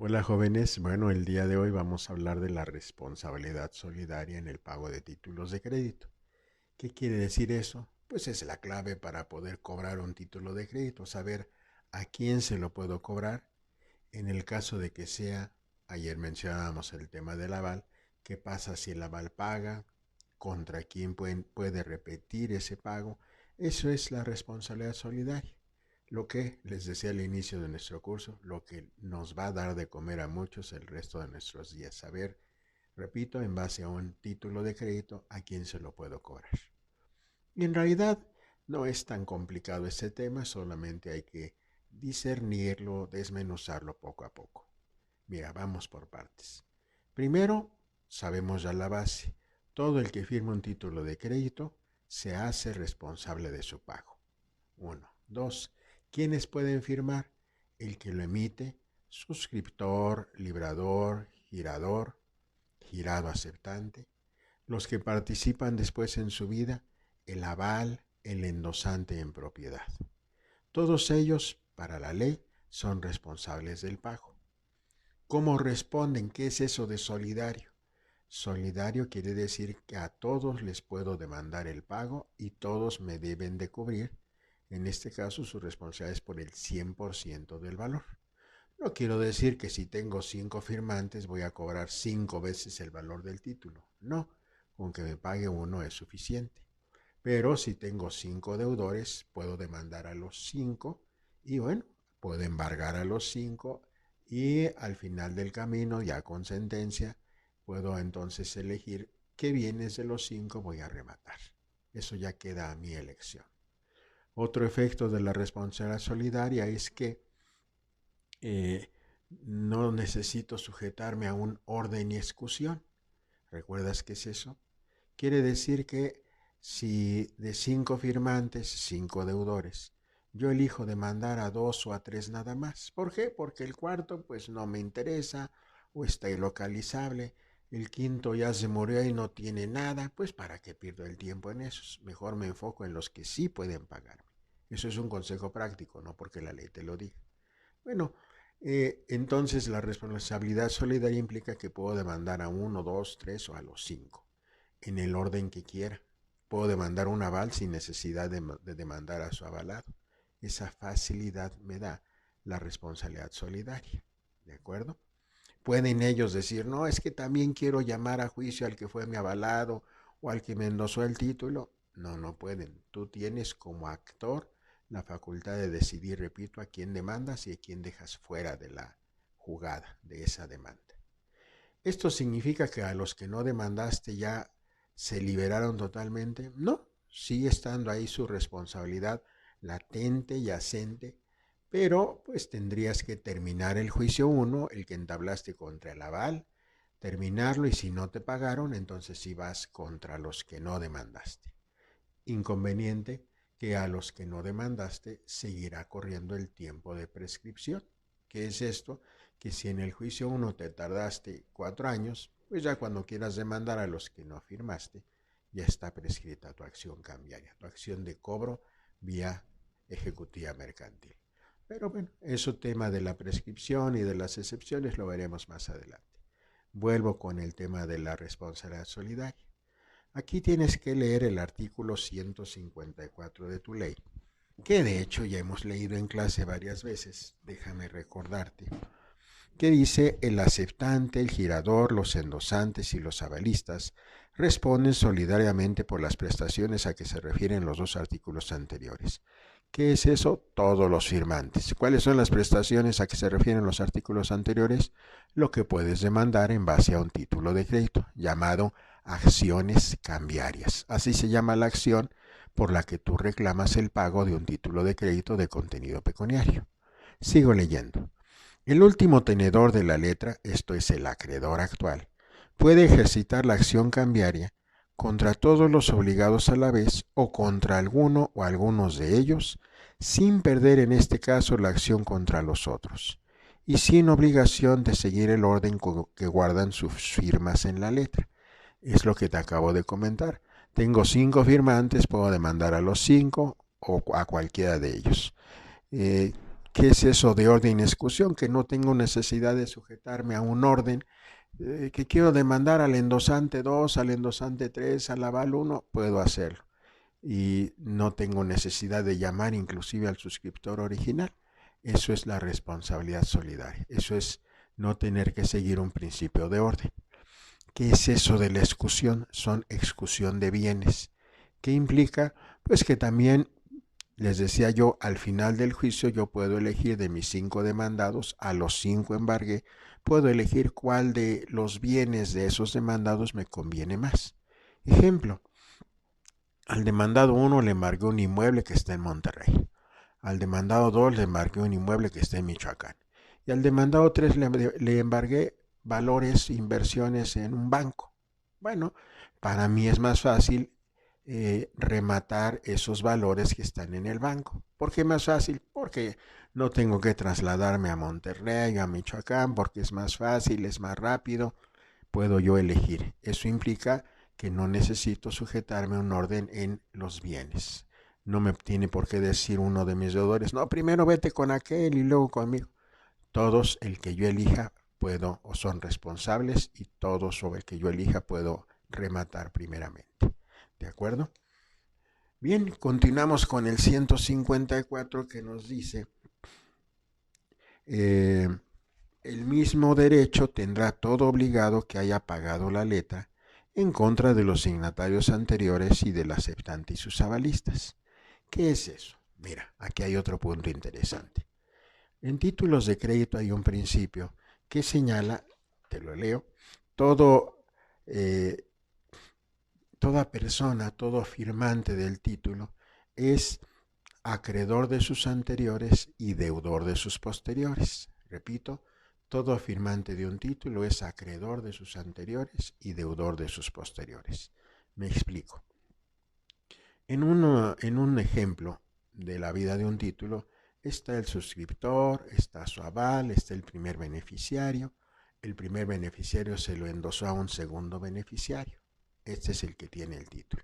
Hola jóvenes, bueno, el día de hoy vamos a hablar de la responsabilidad solidaria en el pago de títulos de crédito. ¿Qué quiere decir eso? Pues es la clave para poder cobrar un título de crédito, saber a quién se lo puedo cobrar. En el caso de que sea, ayer mencionábamos el tema del aval, ¿qué pasa si el aval paga? ¿Contra quién puede repetir ese pago? Eso es la responsabilidad solidaria. Lo que les decía al inicio de nuestro curso, lo que nos va a dar de comer a muchos el resto de nuestros días. Saber, repito, en base a un título de crédito, a quién se lo puedo cobrar. Y en realidad no es tan complicado ese tema, solamente hay que discernirlo, desmenuzarlo poco a poco. Mira, vamos por partes. Primero, sabemos ya la base. Todo el que firma un título de crédito se hace responsable de su pago. Uno. Dos. ¿Quiénes pueden firmar? El que lo emite, suscriptor, librador, girador, girado aceptante. Los que participan después en su vida, el aval, el endosante en propiedad. Todos ellos, para la ley, son responsables del pago. ¿Cómo responden? ¿Qué es eso de solidario? Solidario quiere decir que a todos les puedo demandar el pago y todos me deben de cubrir. En este caso, su responsabilidad es por el 100% del valor. No quiero decir que si tengo 5 firmantes voy a cobrar 5 veces el valor del título. No, con que me pague uno es suficiente. Pero si tengo 5 deudores, puedo demandar a los 5 y bueno, puedo embargar a los 5 y al final del camino, ya con sentencia, puedo entonces elegir qué bienes de los 5 voy a rematar. Eso ya queda a mi elección. Otro efecto de la responsabilidad solidaria es que eh, no necesito sujetarme a un orden y exclusión. ¿Recuerdas qué es eso? Quiere decir que si de 5 firmantes, 5 deudores, yo elijo demandar a 2 o a 3 nada más. ¿Por qué? Porque el cuarto pues no me interesa o está ilocalizable. El quinto ya se murió y no tiene nada. Pues para qué pierdo el tiempo en esos. Mejor me enfoco en los que sí pueden pagarme. Eso es un consejo práctico, no porque la ley te lo diga. Bueno, entonces la responsabilidad solidaria implica que puedo demandar a uno, dos, tres o a los 5 en el orden que quiera. Puedo demandar un aval sin necesidad de demandar a su avalado. Esa facilidad me da la responsabilidad solidaria. ¿De acuerdo? Pueden ellos decir, no, es que también quiero llamar a juicio al que fue mi avalado o al que me endosó el título. No, no pueden. Tú tienes como actor la facultad de decidir, repito, a quién demandas y a quién dejas fuera de la jugada, de esa demanda. ¿Esto significa que a los que no demandaste ya se liberaron totalmente? No, sigue estando ahí su responsabilidad latente, yacente, pero pues tendrías que terminar el juicio 1, el que entablaste contra el aval, terminarlo y si no te pagaron, entonces sí vas contra los que no demandaste. Inconveniente que a los que no demandaste seguirá corriendo el tiempo de prescripción. ¿Qué es esto? Que si en el juicio 1 te tardaste 4 años, pues ya cuando quieras demandar a los que no firmaste, ya está prescrita tu acción cambiaria, tu acción de cobro vía ejecutiva mercantil. Pero bueno, eso tema de la prescripción y de las excepciones lo veremos más adelante. Vuelvo con el tema de la responsabilidad solidaria. Aquí tienes que leer el artículo 154 de tu ley, que de hecho ya hemos leído en clase varias veces, déjame recordarte, que dice el aceptante, el girador, los endosantes y los avalistas responden solidariamente por las prestaciones a que se refieren los dos artículos anteriores. ¿Qué es eso? Todos los firmantes. ¿Cuáles son las prestaciones a que se refieren los artículos anteriores? Lo que puedes demandar en base a un título de crédito, llamado acciones cambiarias. Así se llama la acción por la que tú reclamas el pago de un título de crédito de contenido pecuniario. Sigo leyendo. El último tenedor de la letra, esto es el acreedor actual, puede ejercitar la acción cambiaria contra todos los obligados a la vez o contra alguno o algunos de ellos, sin perder en este caso la acción contra los otros, y sin obligación de seguir el orden que guardan sus firmas en la letra. Es lo que te acabo de comentar. Tengo 5 firmantes, puedo demandar a los 5 o a cualquiera de ellos. ¿Qué es eso de orden y ejecución? Que no tengo necesidad de sujetarme a un orden, que quiero demandar al endosante 2, al endosante 3, al aval 1, puedo hacerlo. Y no tengo necesidad de llamar inclusive al suscriptor original. Eso es la responsabilidad solidaria. Eso es no tener que seguir un principio de orden. ¿Qué es eso de la ejecución? Son ejecución de bienes. ¿Qué implica? Pues que también, les decía yo, al final del juicio yo puedo elegir de mis 5 demandados, a los 5 embargué, puedo elegir cuál de los bienes de esos demandados me conviene más. Ejemplo, al demandado 1 le embargué un inmueble que está en Monterrey. Al demandado 2 le embargué un inmueble que está en Michoacán. Y al demandado 3 le embargué valores, inversiones en un banco. Bueno, para mí es más fácil rematar esos valores que están en el banco. ¿Por qué más fácil? Porque no tengo que trasladarme a Monterrey o a Michoacán, porque es más fácil, es más rápido, puedo yo elegir. Eso implica que no necesito sujetarme a un orden en los bienes. No me tiene por qué decir uno de mis deudores, no, primero vete con aquel y luego conmigo. Todos el que yo elija puedo o son responsables y todos sobre el que yo elija puedo rematar primeramente. ¿De acuerdo? Bien, continuamos con el 154 que nos dice, eh, el mismo derecho tendrá todo obligado que haya pagado la letra en contra de los signatarios anteriores y del aceptante y sus avalistas. ¿Qué es eso? Mira, aquí hay otro punto interesante. En títulos de crédito hay un principio que señala, te lo leo, todo, eh, toda persona, todo firmante del título es acreedor de sus anteriores y deudor de sus posteriores. Repito, todo firmante de un título es acreedor de sus anteriores y deudor de sus posteriores. Me explico. En un ejemplo de la vida de un título está el suscriptor, está su aval, está el primer beneficiario. El primer beneficiario se lo endosó a un segundo beneficiario. Este es el que tiene el título.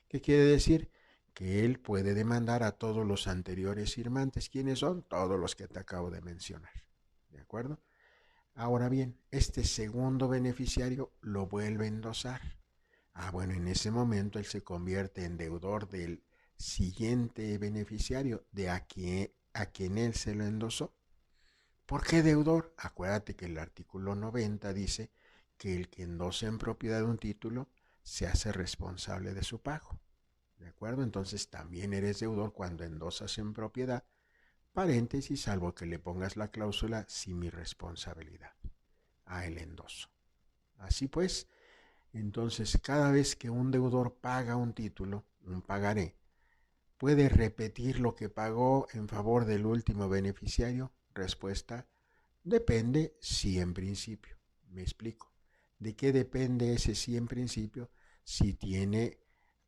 ¿Qué quiere decir? Que él puede demandar a todos los anteriores firmantes. ¿Quiénes son? Todos los que te acabo de mencionar. ¿De acuerdo? Ahora bien, este segundo beneficiario lo vuelve a endosar. Bueno, en ese momento él se convierte en deudor del siguiente beneficiario a quien él se lo endosó. ¿Por qué deudor? Acuérdate que el artículo 90 dice que el que endosa en propiedad un título se hace responsable de su pago. ¿De acuerdo? Entonces también eres deudor cuando endosas en propiedad, paréntesis, salvo que le pongas la cláusula sin mi responsabilidad a el endoso. Así pues, entonces cada vez que un deudor paga un título, un pagaré, ¿puede repetir lo que pagó en favor del último beneficiario? Respuesta, depende, sí en principio. Me explico. ¿De qué depende ese sí en principio? Si tiene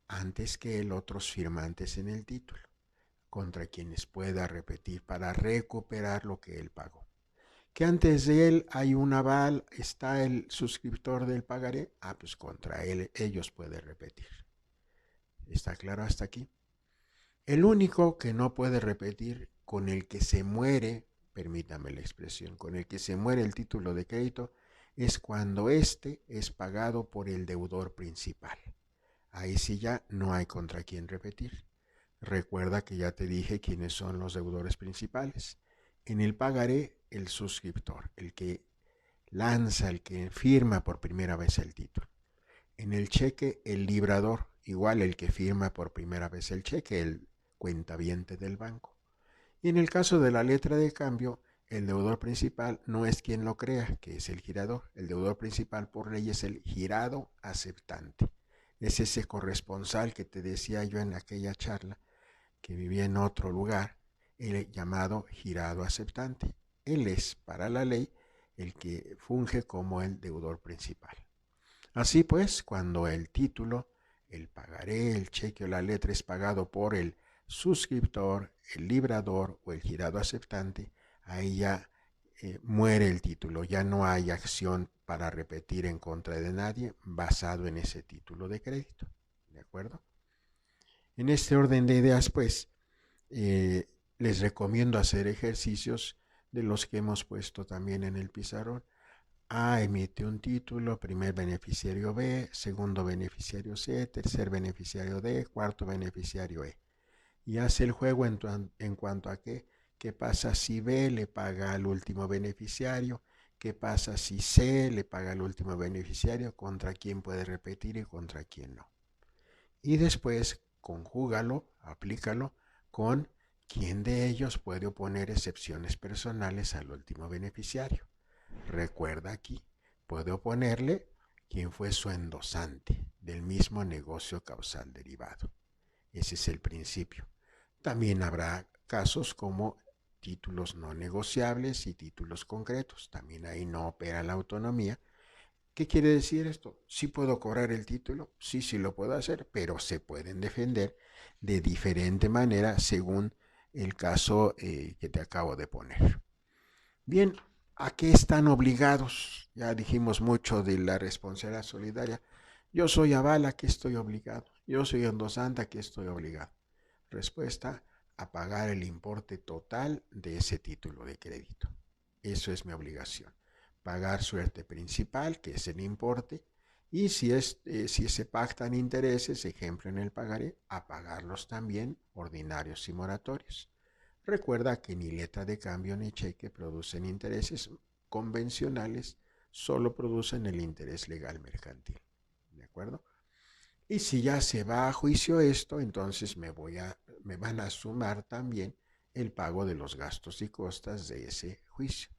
antes que él otros firmantes en el título, contra quienes pueda repetir para recuperar lo que él pagó. Que antes de él hay un aval, está el suscriptor del pagaré, pues contra él, ellos puede repetir. ¿Está claro hasta aquí? El único que no puede repetir, con el que se muere, permítame la expresión, con el que se muere el título de crédito, es cuando éste es pagado por el deudor principal. Ahí sí ya no hay contra quién repetir. Recuerda que ya te dije quiénes son los deudores principales. En el pagaré, el suscriptor, el que lanza, el que firma por primera vez el título. En el cheque, el librador, igual el que firma por primera vez el cheque, el cuentaviente del banco. Y en el caso de la letra de cambio, el deudor principal no es quien lo crea, que es el girador. El deudor principal por ley es el girado aceptante. Es ese corresponsal que te decía yo en aquella charla, que vivía en otro lugar, el llamado girado aceptante. Él es, para la ley, el que funge como el deudor principal. Así pues, cuando el título, el pagaré, el cheque o la letra es pagado por el suscriptor, el librador o el girado aceptante, ahí ya muere el título, ya no hay acción para repetir en contra de nadie basado en ese título de crédito. ¿De acuerdo? En este orden de ideas, pues, les recomiendo hacer ejercicios de los que hemos puesto también en el pizarrón. A emite un título, primer beneficiario B, segundo beneficiario C, tercer beneficiario D, cuarto beneficiario E. Y hace el juego en cuanto a qué pasa si B le paga al último beneficiario, qué pasa si C le paga al último beneficiario, contra quién puede repetir y contra quién no. Y después conjúgalo, aplícalo con quién de ellos puede oponer excepciones personales al último beneficiario. Recuerda aquí, puede oponerle quien fue su endosante del mismo negocio causal derivado. Ese es el principio. También habrá casos como títulos no negociables y títulos concretos. También ahí no opera la autonomía. ¿Qué quiere decir esto? ¿Sí puedo cobrar el título? Sí, sí lo puedo hacer, pero se pueden defender de diferente manera según el caso que te acabo de poner. Bien, ¿a qué están obligados? Ya dijimos mucho de la responsabilidad solidaria. Yo soy aval, ¿a qué estoy obligado? Yo soy endosante, ¿a qué estoy obligado? Respuesta, a pagar el importe total de ese título de crédito. Eso es mi obligación. Pagar suerte principal, que es el importe, y si se pactan intereses, ejemplo en el pagaré, a pagarlos también ordinarios y moratorios. Recuerda que ni letra de cambio ni cheque producen intereses convencionales, solo producen el interés legal mercantil. ¿De acuerdo? Y si ya se va a juicio esto, entonces me van a sumar también el pago de los gastos y costas de ese juicio.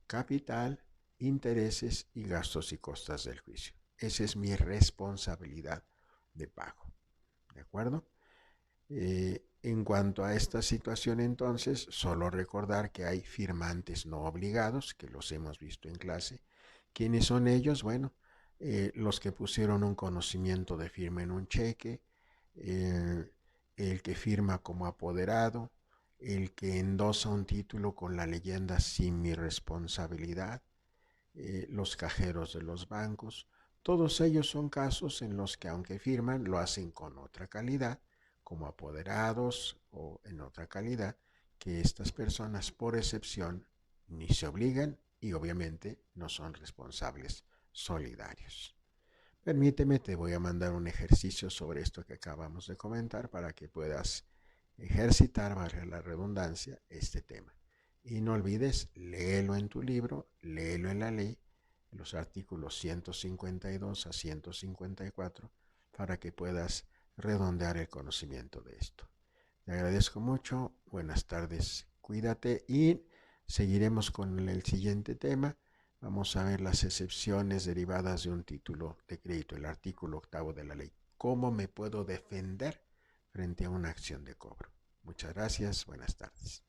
Capital, intereses y gastos y costas del juicio. Esa es mi responsabilidad de pago. ¿De acuerdo? En cuanto a esta situación, entonces, solo recordar que hay firmantes no obligados, que los hemos visto en clase. ¿Quiénes son ellos? Bueno, los que pusieron un conocimiento de firma en un cheque, eh, el que firma como apoderado, el que endosa un título con la leyenda sin mi responsabilidad, los cajeros de los bancos. Todos ellos son casos en los que aunque firman, lo hacen con otra calidad, como apoderados o en otra calidad, que estas personas por excepción ni se obligan y obviamente no son responsables solidarios. Permíteme, te voy a mandar un ejercicio sobre esto que acabamos de comentar para que puedas ejercitar, valga la redundancia, este tema. Y no olvides, léelo en tu libro, léelo en la ley, los artículos 152 a 154, para que puedas redondear el conocimiento de esto. Te agradezco mucho, buenas tardes, cuídate y seguiremos con el siguiente tema. Vamos a ver las excepciones derivadas de un título de crédito, el artículo 8 de la ley. ¿Cómo me puedo defender frente a una acción de cobro? Muchas gracias, buenas tardes.